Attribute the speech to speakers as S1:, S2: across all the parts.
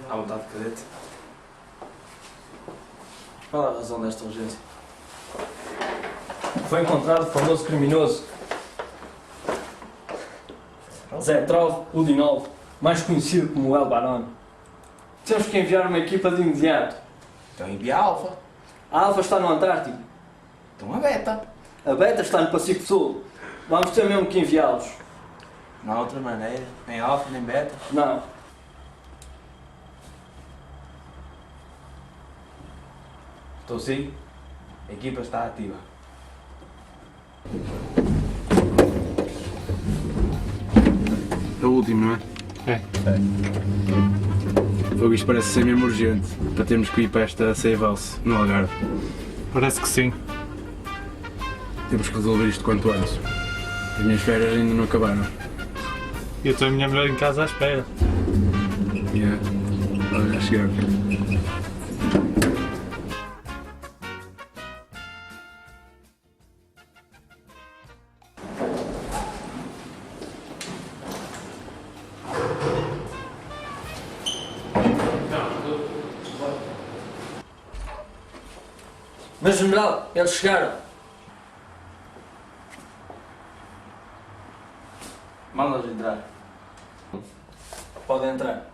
S1: À vontade, cadete.
S2: Qual é a razão desta urgência? Foi encontrado o famoso criminoso Zé Trove Udinov, mais conhecido como El Barone. Temos que enviar uma equipa de imediato.
S1: Então envia a Alfa.
S2: A Alfa está no Antártico.
S1: Então a Beta.
S2: A Beta está no Pacífico Sul. Vamos ter mesmo que enviá-los.
S1: Não há outra maneira. Nem Alfa, nem Beta.
S2: Não.
S1: Estou sim. A equipa está ativa. É o último, não é?
S3: É.
S1: Fogo, isto parece ser mesmo urgente. Para termos que ir para esta Safe House, no Algarve.
S3: Parece que sim.
S1: Temos que resolver isto quanto antes. As minhas férias ainda não acabaram.
S3: E eu estou a minha mulher em casa à espera.
S1: Yeah. Olha, a chegar.
S2: Mas, general, eles chegaram. Manda-os entrar. Podem entrar.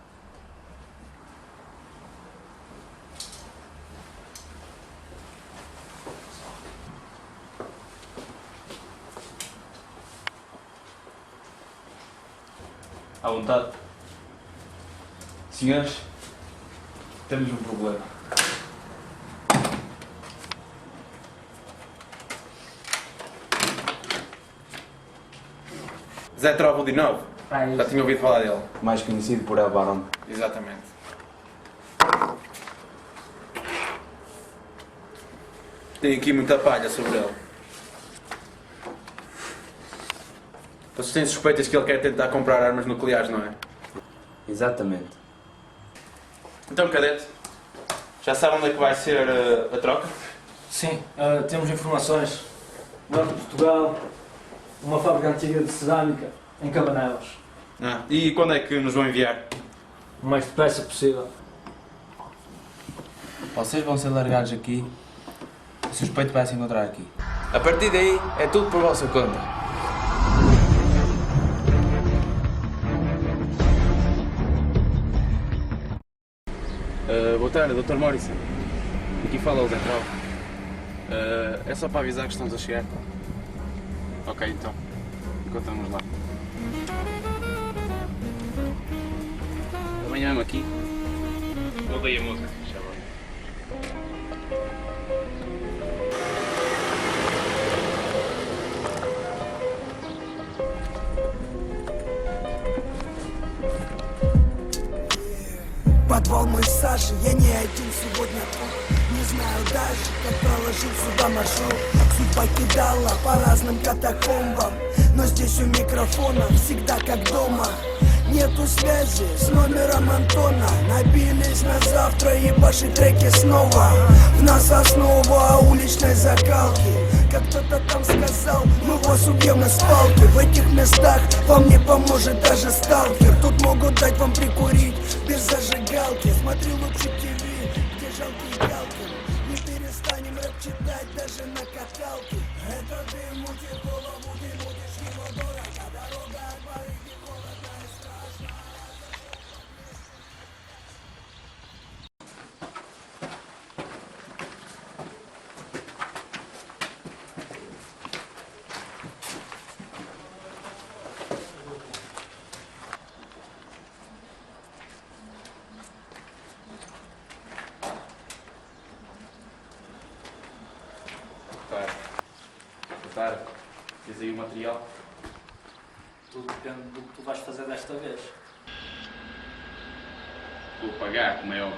S1: À vontade. Senhores, temos um problema.
S4: Zé Trove Udinov. Já tinha ouvido falar dele.
S1: Mais conhecido por El Barone.
S4: Exatamente. Tenho aqui muita palha sobre ele. Vocês têm suspeitas que ele quer tentar comprar armas nucleares, não é?
S1: Exatamente.
S4: Então, cadete, já sabem onde é que vai ser a troca?
S2: Sim, temos informações. Norte de Portugal, uma fábrica antiga de cerâmica, em Cabanelas.
S4: E quando é que nos vão enviar?
S2: O mais depressa possível.
S1: Vocês vão ser largados aqui. O suspeito vai se encontrar aqui. A partir daí, é tudo por vossa conta.
S4: Boa tarde, Dr. Morrison. Aqui fala o Zé Trove. É só para avisar que estamos a chegar. Ok, então. Encontramos lá. Amanhã mesmo aqui. Odeio a música, já vai.
S5: Подвал мой Саши, я не один сегодня тут. Не знаю даже, как проложил сюда маршрут. Судьба кидала по разным катакомбам, но здесь у микрофона всегда как дома. Нету связи с номером Антона. Набились на завтра и ваши треки снова. В нас основа уличной закалки. Как кто-то там сказал, мы вас убьем из палки. В этих местах вам не поможет даже сталкер. Тут могут дать вам прикурить без зажигалки. Смотри лучше ТВ, где жалкий Галкин. Не перестанем рэп читать даже на каталке. Это ты мутит голову, ты мутишь его дорого. Дорога от барыги холодно и страшно.
S4: Boa tarde. Tens aí o material?
S2: Tudo depende do que tu vais fazer desta vez.
S4: Vou pagar, como é óbvio.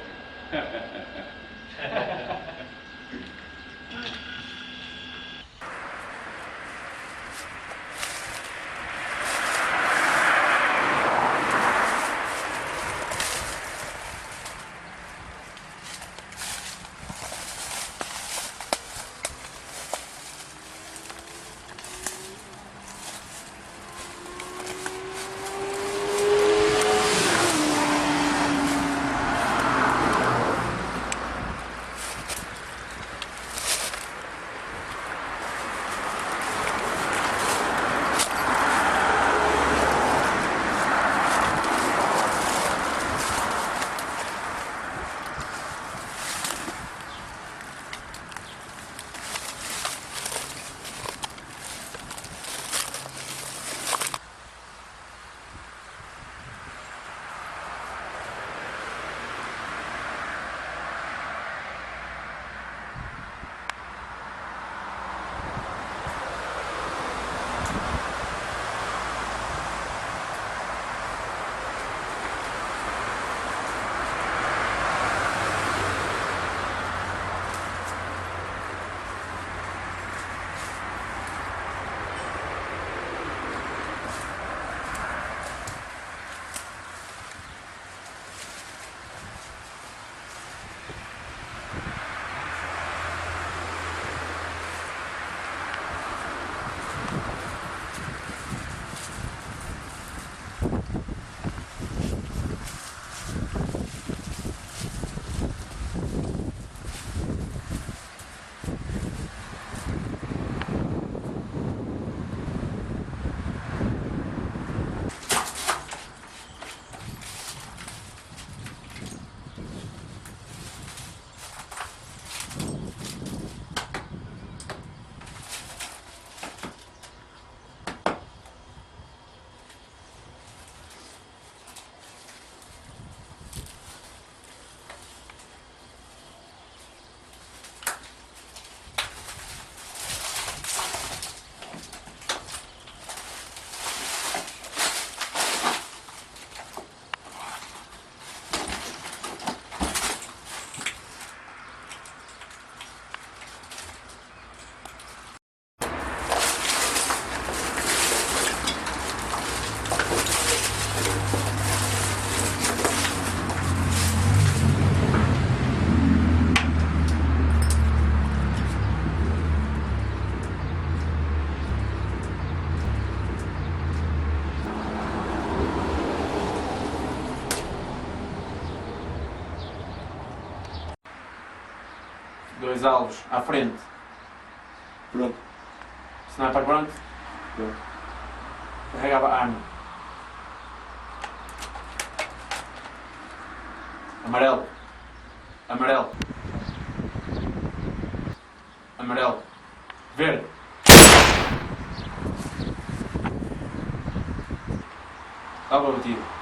S4: avisá-los à frente.
S2: Pronto.
S4: Sniper pronto?
S2: Pronto.
S4: Carregava a arma. Amarelo. Amarelo. Amarelo. Verde. Alvo batido.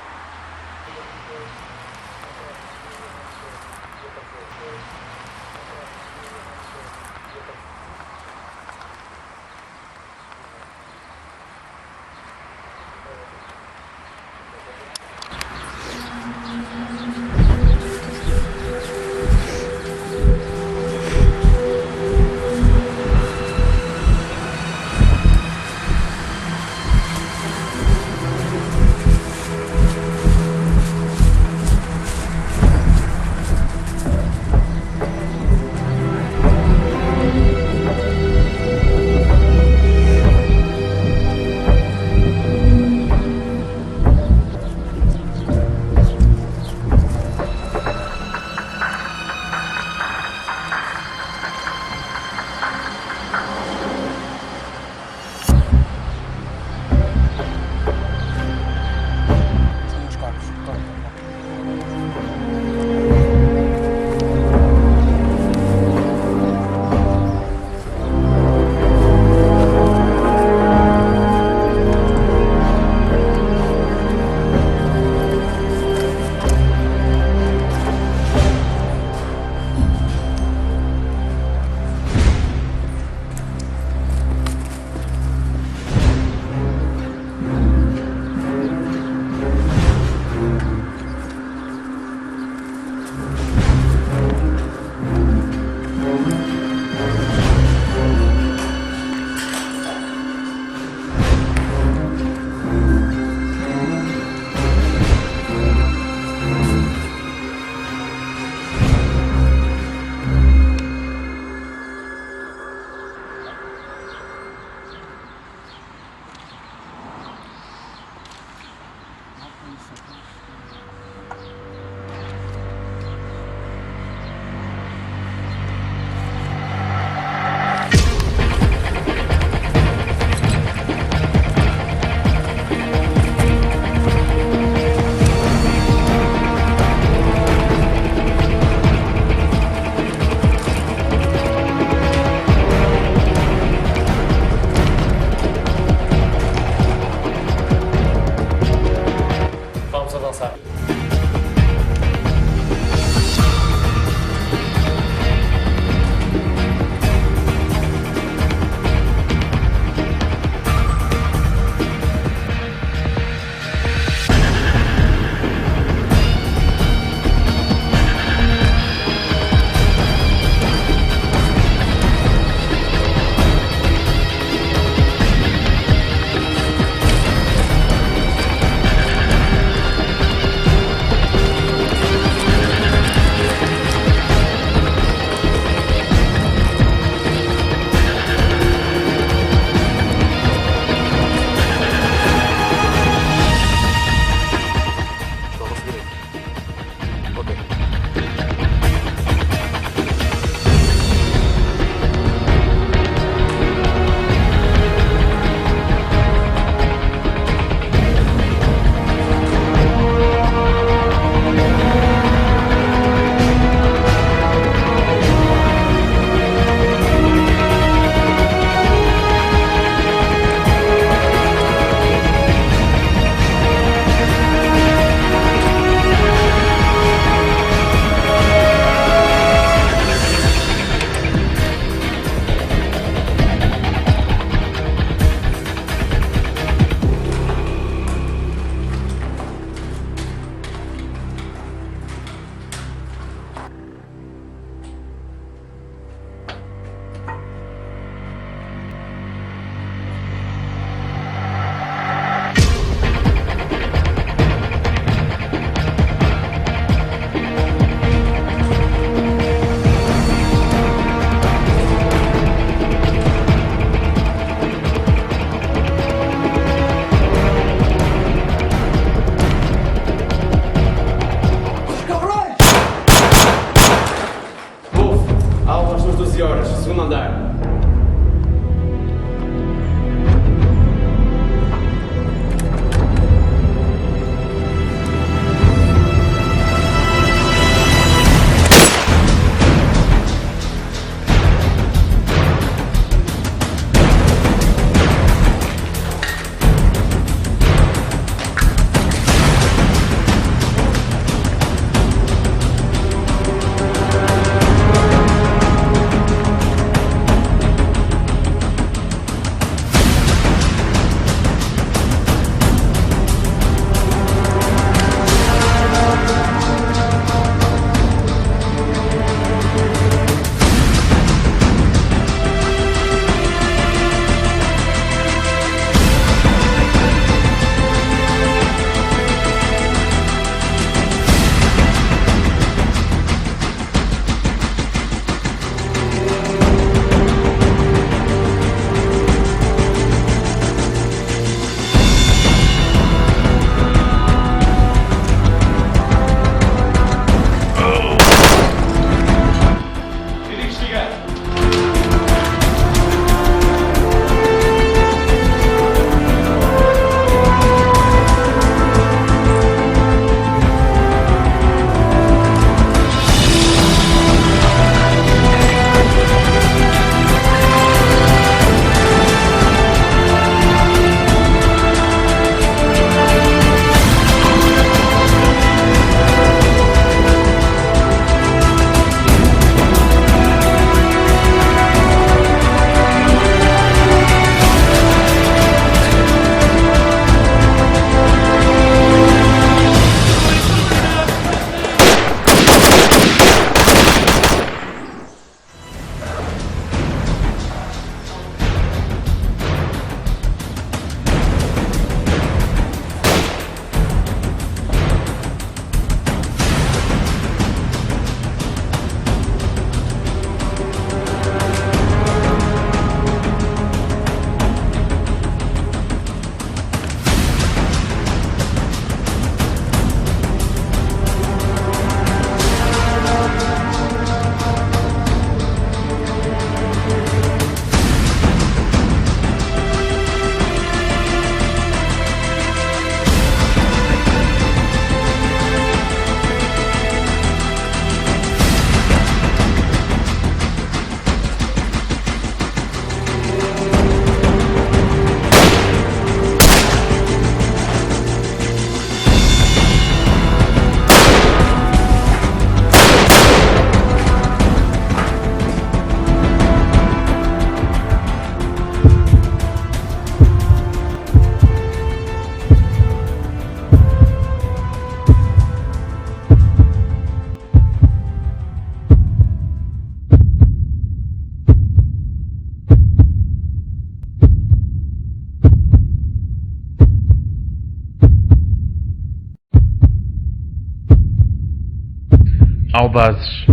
S6: Audazes,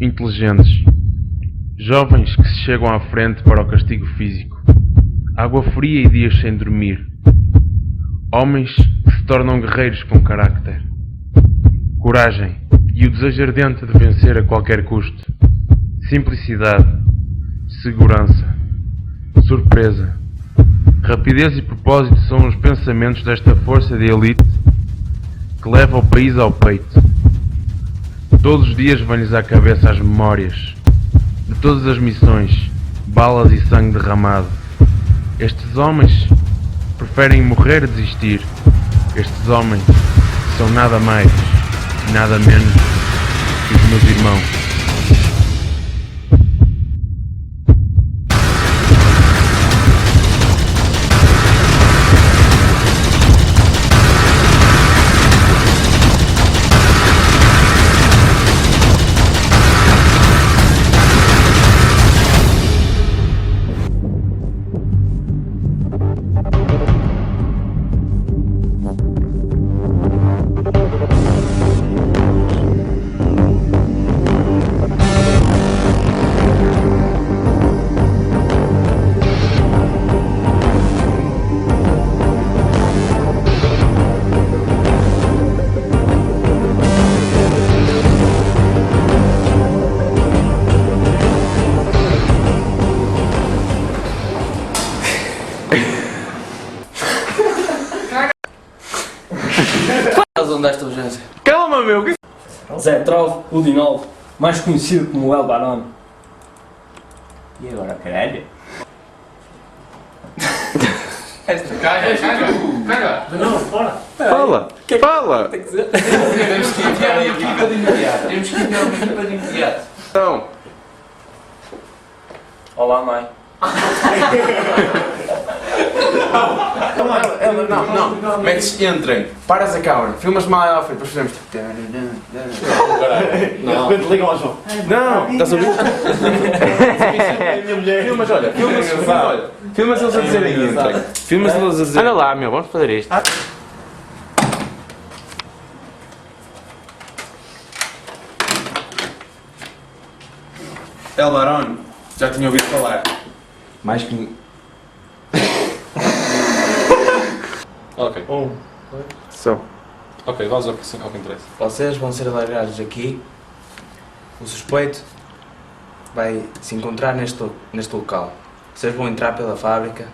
S6: inteligentes, jovens que se chegam à frente para o castigo físico, água fria e dias sem dormir, homens que se tornam guerreiros com carácter, coragem e o desejo ardente de vencer a qualquer custo, simplicidade, segurança, surpresa, rapidez e propósito são os pensamentos desta força de elite que leva o país ao peito. Todos os dias vêm-lhes à cabeça as memórias de todas as missões, balas e sangue derramado. Estes homens preferem morrer a desistir. Estes homens são nada mais e nada menos que os meus irmãos.
S1: Razão desta urgência.
S4: Calma, meu!
S2: Zé Trove, o Dinaldo, mais conhecido como El Barone.
S7: E agora, caralho?
S1: Caga!
S2: Não, fora!
S4: Fala! Fala!
S1: Temos que enviar uma equipa de imediato. Temos que enviar uma equipa de imediato.
S4: Então,
S2: Olá, mãe.
S4: não. Metes, entrem, paras a câmera, filmas mal à frente, depois fazemos tipo.
S7: Não. De repente ligam ao João.
S4: Não! Estás a ouvir?
S7: Minha mulher.
S4: Filmas, olha, filmas eles a dizerem entrem. Filmas eles a dizerem.
S6: Anda lá, meu, vamos fazer isto.
S4: El Barone, já tinha ouvido falar. Mais que.
S3: Ok.
S4: Só.
S3: Ok, vamos ao que interessa.
S1: Vocês vão ser alargados aqui. O suspeito vai se encontrar neste local. Vocês vão entrar pela fábrica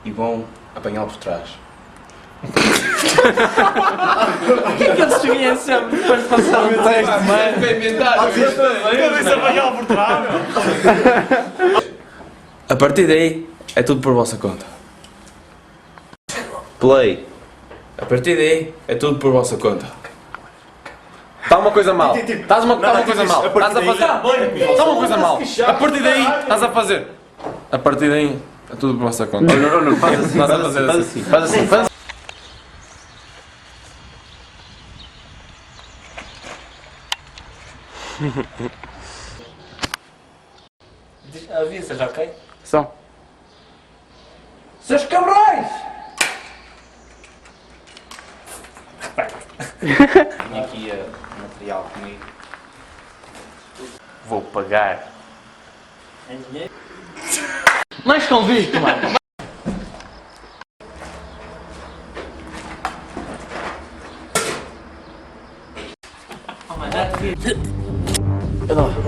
S1: e vão apanhá-lo por trás.
S2: O que é que eles tinham sempre depois de passar o texto, mano?
S7: Eu disse apanhar por trás.
S1: A partir daí, é tudo por vossa conta.
S4: Play.
S1: A partir daí, é tudo por vossa conta.
S4: Está uma coisa mal. Estás uma coisa mal. Estás a fazer. Está uma coisa mal. A partir daí, estás a fazer. A partir daí, é tudo por vossa conta. Não, faz assim. Estás a fazer assim. Faz assim.
S2: Avisas, ok?
S4: Só.
S2: Seus cabrões!
S7: Tenho aqui material comigo. Vou pagar.
S2: Mais convicto, mano!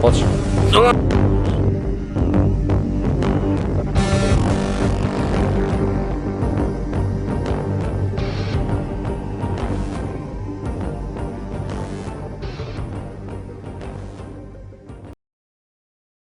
S4: Podes.